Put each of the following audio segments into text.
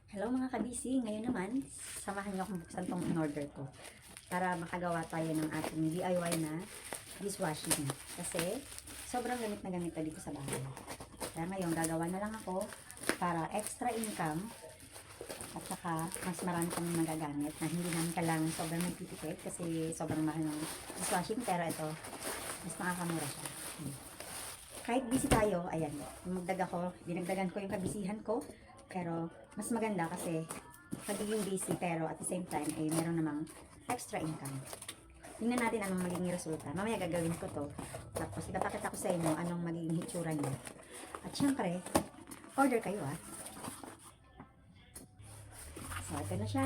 Hello mga kabisi, ngayon naman, samahan niyo akong buksan tong in-order ko para makagawa tayo ng ating DIY na dishwashing. Kasi sobrang gamit na gamit pa dito sa bahay. Kaya ngayon, gagawa na lang ako para extra income at saka mas marami kami magagamit na hindi namin kailangan sobrang nagtitipid kasi sobrang mahal ng dishwashing, pero ito, mas makakamura siya. Kahit busy tayo, ayan, magdag ako, dinagdagan ko yung kabisihan ko, pero mas maganda kasi pagiging busy pero at the same time ay meron namang extra income. Tingnan natin anong magiging resulta. Mamaya gagawin ko to. Tapos ipapakita ko sa inyo anong magiging hitsura niya. At syempre, order kayo ah. So ito na siya.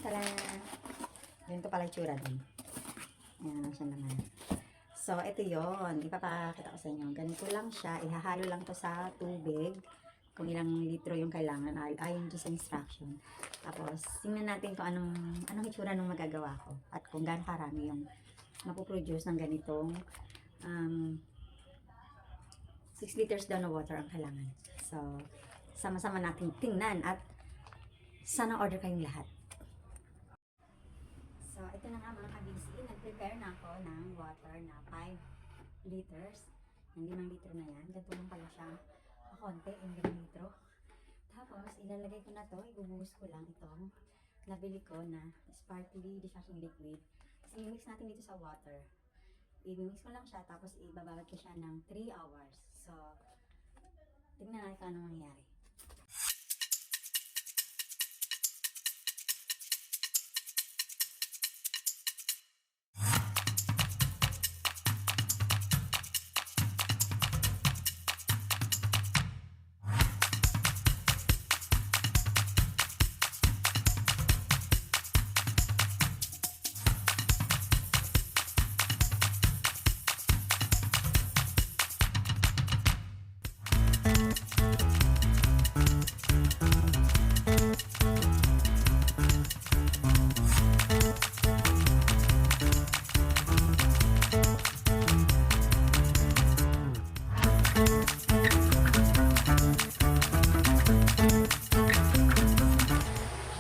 Tara! Ganito pala hitsura din. Ayan siya naman. So ito yon, ipapakita ko sa inyo. Ganito lang siya. Ihahalo lang to sa tubig. Kung ilang litro yung kailangan ayon sa instruction. Tapos, tingnan natin kung anong hitsura nung magagawa ko. At kung gaano karami yung mapuproduce ng ganitong 6 liters daw na water ang kailangan. So, sama-sama natin tingnan at sana order kayong lahat. So, ito na nga mga kabisi. Nag-prepare na ako ng water na 5 liters. Yung 5 litro na yan. Ganito lang pala siya. Konti, yung 5 litro. Tapos, ilalagay ko na to, ibubuhos ko lang itong nabili ko na sparkly dishwashing liquid. Kasi i-mix natin dito sa water. I-mix ko lang siya, tapos ibababad ko siya ng 3 hours. So, tignan natin kung anong mangyayari.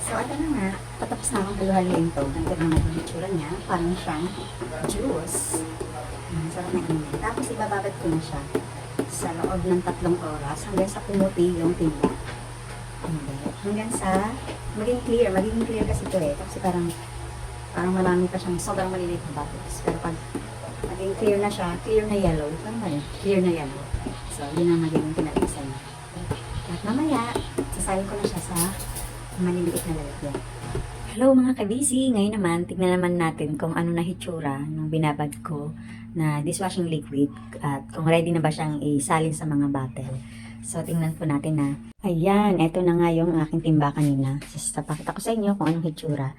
So, ito na nga. Patapos na akong haluhaluin ito. Ganito na nga yung itsura niya. Parang siyang juice. Sarap na init. Tapos, ibababad ko na siya sa loob ng 3 oras hanggang sa pumuti yung timba. Hanggang sa maging clear. Magiging clear kasi ito eh. Kasi parang marami pa siyang sobrang maliliit na bubbles. Pero pag maging clear na siya, clear na yellow. Parang ba yun? Clear na yellow. So, yun ang magiging pinag-isa niya. At mamaya, sasalin ko na siya sa maliliit na lalagyan. Hello mga kabisi! Ngayon naman, tignan naman natin kung ano na hitsura nung binabad ko na dishwashing liquid at kung ready na ba siyang isalin sa mga bottle. So, tingnan po natin na. Ayan, eto na nga yung aking timba kanina. So, pakita ko sa inyo kung anong hitsura.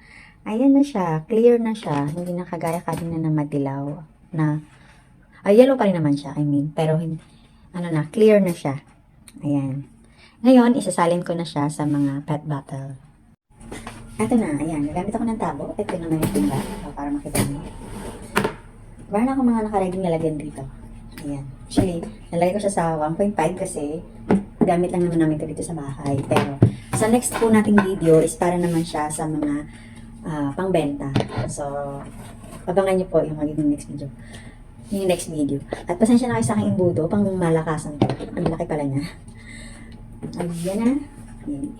Ayan na siya, clear na siya. Hindi na kagaya kanina na madilaw. Yellow pa rin naman siya, pero clear na siya. Ayan. Ngayon, isasalin ko na siya sa mga pet bottle. Ito na, ayan. Nagamit ako ng tabo. Ito naman yung timba. Para makita nyo. Meron ako mga nakaready lalagyan dito. Ayan. Actually, nalagay ko siya sa 1.5 kasi gamit lang naman namin ito dito sa bahay. Pero, sa next po nating video is para naman siya sa mga pangbenta. So, abangan nyo po yung magiging next video. Yung next video. At pasensya na kayo sa aking imbudo, pang malakasan ko. Ang laki pala niya. Ayan na. Ayan.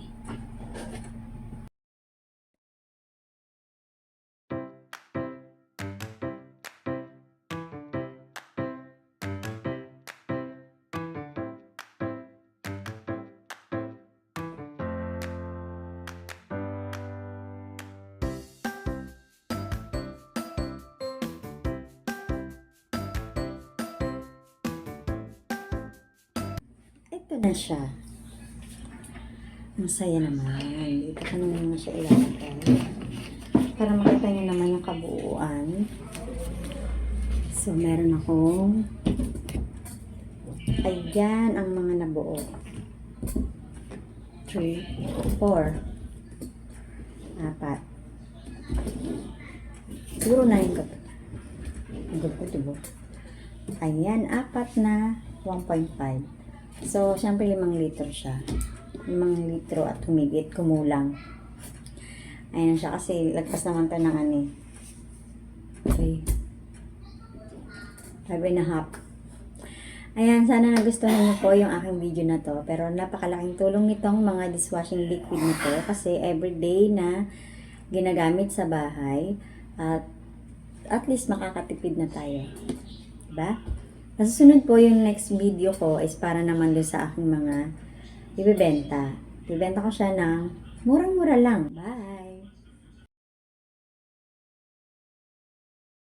Ito na siya. Ang saya naman. Dito ko naman siya ilalagay. Para makita nyo naman yung kabuuan. So, meron akong ayan ang mga nabuo. 3, 4, 4. Siguro 9 ko. Ang gusto ko, diba? Ayan, 4 na 1.5. So, syempre 5 litro siya. mga litro at humigit, kumulang. Ayan siya kasi lagpas naman to ng ano eh. Okay. 5.5. Ayan, sana nagustuhan niyo po yung aking video na to. Pero napakalaking tulong nitong mga dishwashing liquid nito kasi everyday na ginagamit sa bahay at least makakatipid na tayo. Diba? Nasusunod po yung next video ko is para naman doon sa aking mga ibebenta. Ibebenta ko siya ng murang-mura lang. Bye!